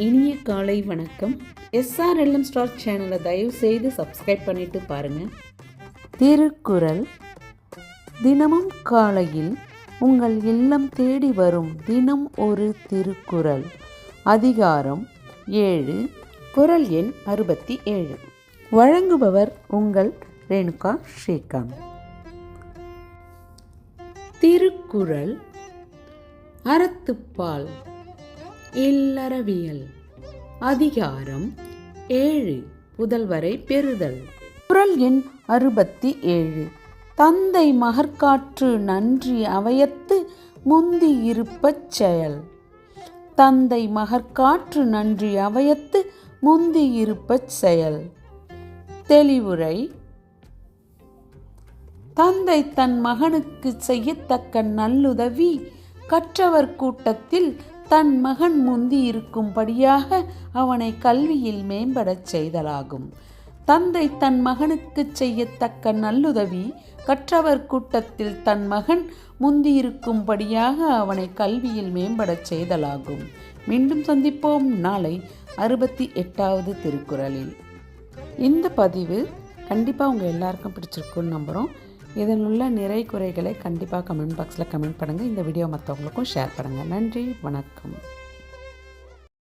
இனிய காலை வணக்கம். SRLM ஸ்டார் சேனலை தயவு செய்து சப்ஸ்கிரைப் பண்ணிட்டு பாருங்க. திருக்குறள். தினமும் காலையில் உங்கள் இல்லம் தேடி வரும் தினம் ஒரு திருக்குறள். அதிகாரம் 7, குறள் எண் 67. வழங்குபவர் உங்கள் ரேணுகா ஸ்ரீகாந்த். திருக்குறள். அறத்துப்பால். இல்லறவியல். அதிகாரம் 7, புதல்வரை பெறுதல். குறள் எண் 67. தந்தை மகற்காற்று நன்றி அவையத்து முந்தி இருப்பச் செயல். தந்தை மகற்காற்று நன்றி அவையத்து முந்தி இருப்பச் செயல். தெளிவுரை. தந்தை தன் மகனுக்கு செய்யத்தக்க நல்லுதவி கற்றவர் கூட்டத்தில் தன் மகன் முந்தி இருக்கும்படியாக அவனை கல்வியில் மேம்படச் செய்தலாகும். தந்தை தன் மகனுக்கு செய்யத்தக்க நல்லுதவி கற்றவர் கூட்டத்தில் தன் மகன் முந்தி இருக்கும்படியாக அவனை கல்வியில் மேம்படச் செய்தலாகும். மீண்டும் சந்திப்போம் நாளை 68வது திருக்குறளில். இந்த பதிவு கண்டிப்பாக உங்கள் எல்லாருக்கும் பிடிச்சிருக்குன்னு நம்புகிறோம். இதில் உள்ள நிறை குறைகளை கண்டிப்பாக கமெண்ட் பாக்ஸில் கமெண்ட் பண்ணுங்கள். இந்த வீடியோ மற்றவங்களுக்கும் ஷேர் பண்ணுங்கள். நன்றி, வணக்கம்.